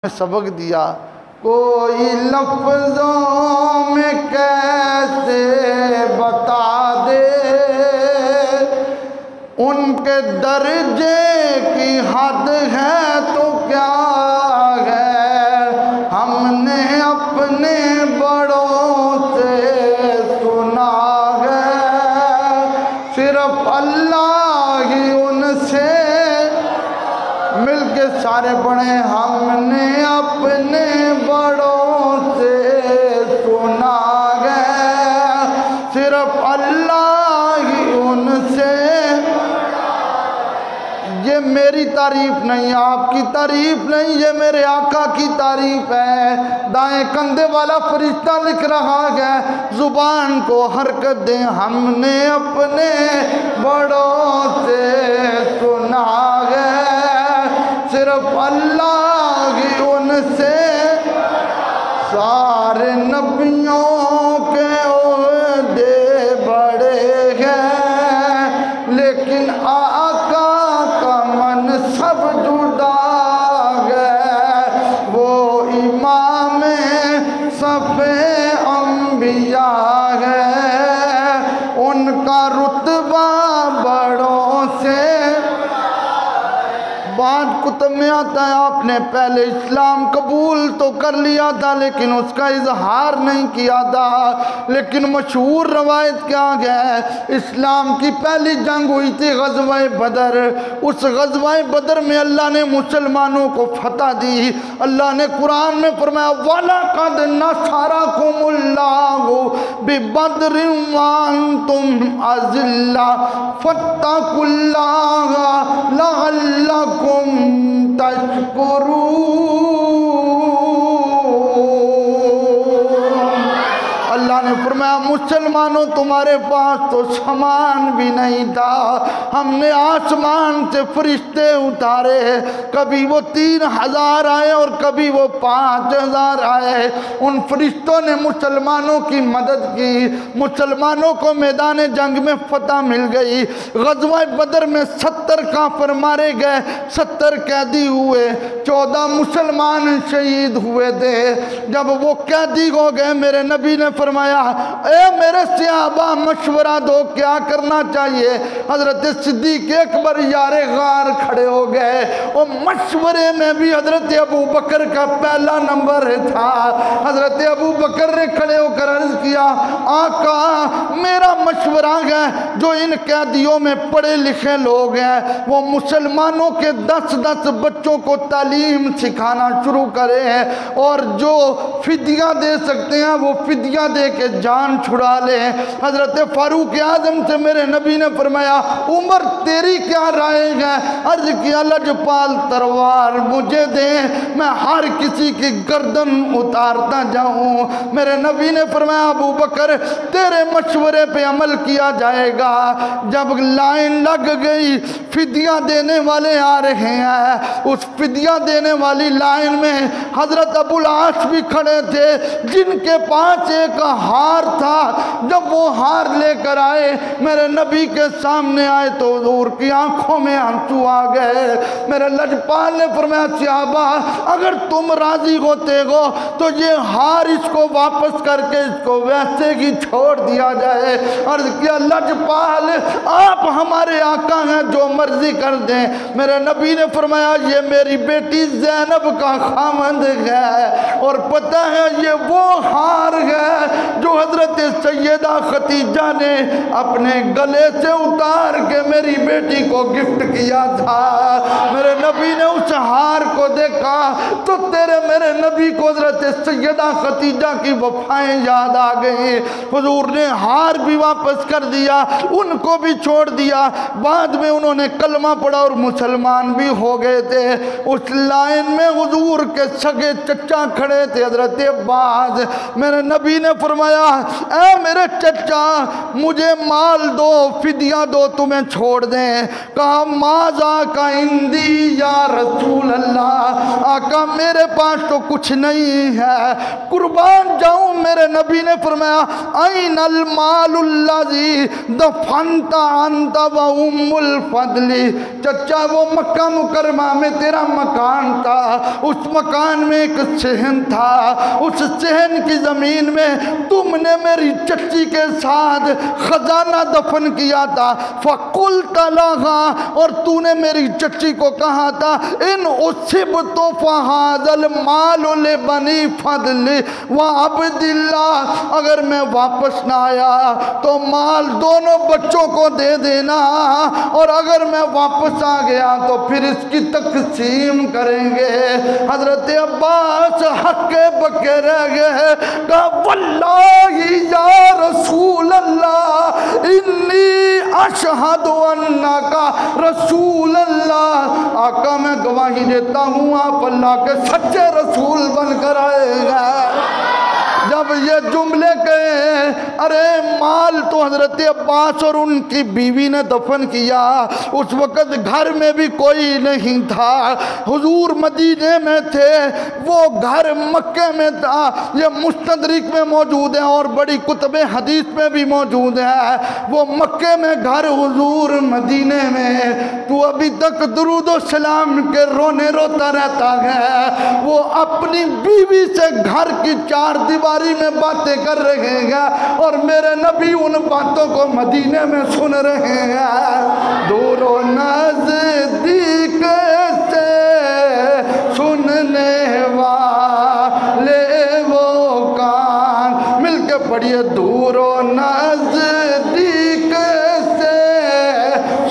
سبق دیا، کوئی لفظوں میں کیسے بتا دے ان کے درجے کی حد ہے تو کیا ہے، ہم نے اپنے بڑوں سے سنا ہے، صرف اللہ ہی ان سے مل کے سارے پڑھیں، ہم نے اپنے بڑوں سے سنا ہے، صرف اللہ ہی ان سے۔ یہ میری تعریف نہیں، آپ کی تعریف نہیں، یہ میرے آقا کی تعریف ہے۔ دائیں کندھے والا فرشتہ لکھ رہا ہے، زبان کو حرکت دیں، ہم نے اپنے بڑوں سے سنا ہے، صرف اللہ ہی ان سے۔ سارے نبیوں کے عہدے بڑے ہیں لیکن آقا کا منصب جدا ہے، وہ امام صف انبیاء ہے، ان کا رتبہ بڑوں سے۔ بعد کتب میں آتا ہے آپ نے پہلے اسلام قبول تو کر لیا تھا لیکن اس کا اظہار نہیں کیا تھا، لیکن مشہور روایت کیا ہے، اسلام کی پہلی جنگ ہوئی تھی غزوہ بدر۔ اس غزوہ بدر میں اللہ نے مسلمانوں کو فتح دی۔ اللہ نے قرآن میں فرمایا وَلَقَدْ نَصَرَكُمُ اللَّهُ بِبَدْرٍ وَأَنْتُمْ أَذِلَّةٌ فَاتَّقُوا اللَّهَ لَعَلَّكُمْ تشکرون۔ اللہ نے فرمایا مسلمانوں تمہارے پاس تو سامان بھی نہیں تھا، ہم نے آسمان سے فرشتے اتارے، کبھی وہ 3000 آئے اور کبھی وہ 5000 آئے، ان فرشتوں نے مسلمانوں کی مدد کی، مسلمانوں کو میدان جنگ میں فتح مل گئی۔ غزوہ بدر میں 70 کافر مارے گئے، 70 قیدی ہوئے، 14 مسلمان شہید ہوئے تھے۔ جب وہ قیدی ہو گئے میرے نبی نے فرمایا اے میرے صحابہ مشورہ دو کیا کرنا چاہیے۔ حضرت صدیق اکبر یار غار کھڑے ہو گئے، اور مشورے میں بھی حضرت ابو بکر کا پہلا نمبر تھا۔ حضرت ابو بکر نے کھڑے ہو کر عرض کیا آقا میرا مشورہ ہے جو ان قیدیوں میں پڑھے لکھے لوگ ہیں وہ مسلمانوں کے 10 بچوں کو تعلیم سکھانا شروع کریں، اور جو فدیہ دے سکتے ہیں وہ فدیہ دے کے جان چھڑا لیں۔ حضرت فاروق اعظم سے میرے نبی نے فرمایا عمر تیری کیا رائے ہے؟ عرض کیا لجپال تلوار مجھے دیں میں ہر کسی کی گردن اتارتا جاؤں۔ میرے نبی نے فرمایا ابو بکر تیرے مشورے پہ عمل کیا جائے گا۔ جب لائن لگ گئی فدیہ دینے والے آ رہے ہیں، اس فدیہ دینے والی لائن میں حضرت ابو العاص بھی کھڑے تھے جن کے پاس ایک ہار تھا۔ جب وہ ہار لے کر آئے میرے نبی کے سامنے آئے تو حضور کی آنکھوں میں آنسو آ گئے۔ میرے لجپال نے فرمایا صحابہ اگر تم راضی ہوتے ہو تو یہ ہار اس کو واپس کر کے اس کو ویسے ہی چھوڑ دیا جائے۔ عرض کیا لجپال آپ ہمارے آقا ہیں جو مرضی کر دیں۔ میرے نبی نے فرمایا یہ میری بیٹی زینب کا خامند ہے، اور پتہ ہے یہ وہ ہار ہے جو حضرت سیدہ خدیجہ نے اپنے گلے سے اتار کے میری بیٹی کو گفٹ کیا تھا۔ میرے نبی نے اس ہار کو دیکھا تو میرے نبی کو حضرت سیدہ خدیجہ کی وفائیں یاد آ گئی۔ حضور نے ہار بھی واپس کر دیا، ان کو بھی چھوڑ دیا۔ بعد میں انہوں نے کلمہ پڑھا اور مسلمان بھی ہو گئے تھے۔ اس لائن میں حضور کے سگے چچا کھڑے تھے حضرت عباس۔ میرے نبی نے فرمایا اے میرے چچا مجھے مال دو، فدیہ دو، تمہیں چھوڑ دیں۔ کہا ماذا کا اندی یا رسول اللہ، آقا میرے پاس تو کچھ نہیں ہے، قربان جاؤں۔ میرے نبی نے فرمایا این المال الذی دفنت انت و ام الفضل، چچا وہ مکہ مکرمہ میں تیرا مکان تھا، اس مکان میں ایک صحن تھا، اس صحن کی زمین میں تم نے میری چچی کے ساتھ خزانہ دفن کیا تھا۔ فَقُلْتَ لَهَا، اور تو نے میری چچی کو کہا تھا ان اصبت فَهَذَا الْمَالُ لِبَنِي فَضْلِ وَعَبْدِ اللَّهِ، اگر میں واپس نہ آیا تو مال دونوں بچوں کو دے دینا، اور اگر میں واپس آ گیا تو پھر اس کی تقسیم کریں گے۔ حضرت عباس ہکے بکے رہ گئے، کہا واللہ یا رسول اللہ انی اشہد انکا رسول اللہ، آقا میں گواہی دیتا ہوں آپ اللہ کے سچے رسول بن کر آئے گا۔ جب یہ جملے کہے ارے مال تو حضرت عباس اور ان کی بیوی نے دفن کیا، اس وقت گھر میں بھی کوئی نہیں تھا، حضور مدینے میں تھے، وہ گھر مکے میں تھا، یہ مستدرک میں موجود ہے اور بڑی کتب حدیث میں بھی موجود ہے، وہ مکے میں گھر، حضور مدینے میں، تو ابھی تک درود و سلام کے رونے روتا رہتا ہے، وہ اپنی بیوی سے گھر کی چار دیواری میں باتیں کر رہے ہیں، اور میرے نبی ان باتوں کو مدینے میں سن رہے ہیں۔ دور و نزدیک سے سننے والے وہ کان، مل کے پڑھیے دور و نزدیک سے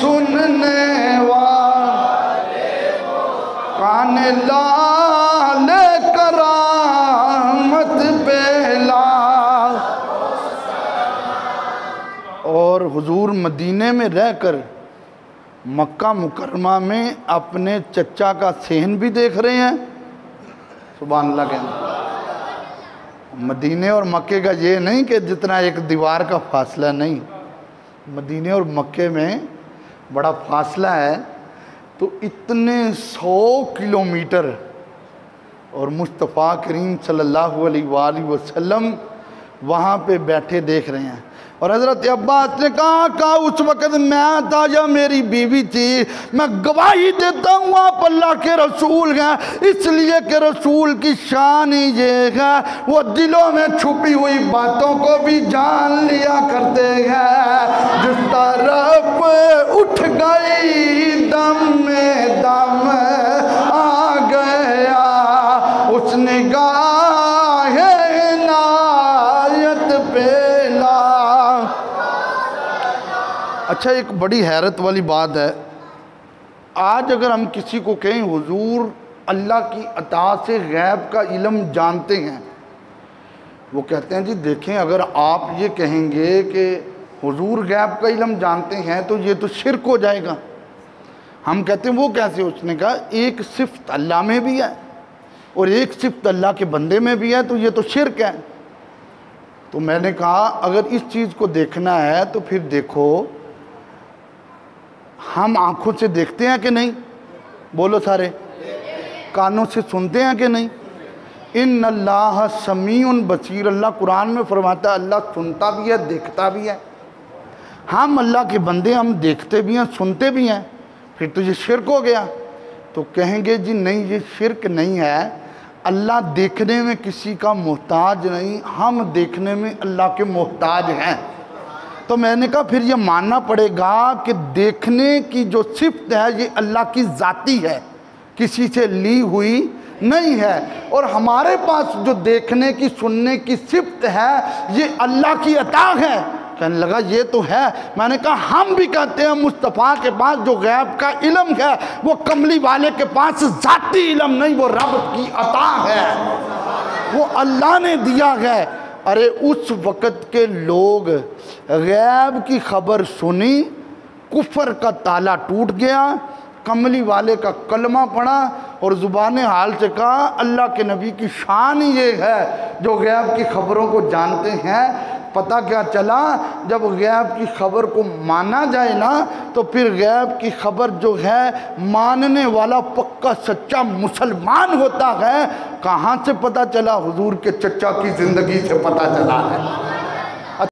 سننے والے وہ کان، لال کرامت پہلا۔ اور حضور مدینے میں رہ کر مکہ مکرمہ میں اپنے چچا کا صحن بھی دیکھ رہے ہیں، سبحان اللہ کہنا۔ مدینے اور مکے کا یہ نہیں کہ جتنا ایک دیوار کا فاصلہ، نہیں، مدینے اور مکے میں بڑا فاصلہ ہے، تو اتنے 100 کلومیٹر، اور مصطفیٰ کریم صلی اللہ علیہ وآلہ وسلم وہاں پہ بیٹھے دیکھ رہے ہیں۔ اور حضرت عباس نے کہا اس وقت میں تھا یا میری بیوی تھی، میں گواہی دیتا ہوں آپ اللہ کے رسول ہیں، اس لیے کہ رسول کی شان ہی یہ ہے وہ دلوں میں چھپی ہوئی باتوں کو بھی جان لیا کرتے ہیں۔ جس طرف اٹھ گئی دم میں دم آ گیا، اس نگاہ عنایت پہلا۔ اچھا ایک بڑی حیرت والی بات ہے، آج اگر ہم کسی کو کہیں حضور اللہ کی عطا سے غیب کا علم جانتے ہیں، وہ کہتے ہیں جی دیکھیں اگر آپ یہ کہیں گے کہ حضور غیب کا علم جانتے ہیں تو یہ تو شرک ہو جائے گا۔ ہم کہتے ہیں وہ کیسے؟ اس نے کہا ایک صفت اللہ میں بھی ہے اور ایک صفت اللہ کے بندے میں بھی ہے، تو یہ تو شرک ہے۔ تو میں نے کہا اگر اس چیز کو دیکھنا ہے تو پھر دیکھو ہم آنکھوں سے دیکھتے ہیں کہ نہیں؟ بولو سارے، کانوں سے سنتے ہیں کہ نہیں؟ ان اللہ سمیع بصیر، اللہ قرآن میں فرماتا ہے اللہ سنتا بھی ہے دیکھتا بھی ہے۔ ہم اللہ کے بندے، ہم دیکھتے بھی ہیں سنتے بھی ہیں، پھر تو یہ شرک ہو گیا۔ تو کہیں گے جی نہیں یہ شرک نہیں ہے، اللہ دیکھنے میں کسی کا محتاج نہیں، ہم دیکھنے میں اللہ کے محتاج ہیں۔ تو میں نے کہا پھر یہ ماننا پڑے گا کہ دیکھنے کی جو صفت ہے یہ اللہ کی ذاتی ہے، کسی سے لی ہوئی نہیں ہے، اور ہمارے پاس جو دیکھنے کی سننے کی صفت ہے یہ اللہ کی عطا ہے۔ کہنے لگا یہ تو ہے۔ میں نے کہا ہم بھی کہتے ہیں مصطفیٰ کے پاس جو غیب کا علم ہے وہ کملی والے کے پاس ذاتی علم نہیں، وہ رب کی عطا ہے، وہ اللہ نے دیا ہے۔ ارے اس وقت کے لوگ غیب کی خبر سنی، کفر کا تالا ٹوٹ گیا، کملی والے کا کلمہ پڑھا اور زبان حال سے کہا اللہ کے نبی کی شان یہ ہے جو غیب کی خبروں کو جانتے ہیں۔ پتہ کیا چلا؟ جب غیب کی خبر کو مانا جائے نا تو پھر غیب کی خبر جو ہے ماننے والا پکا سچا مسلمان ہوتا ہے۔ کہاں سے پتہ چلا؟ حضور کے چچا کی زندگی سے پتہ چلا ہے۔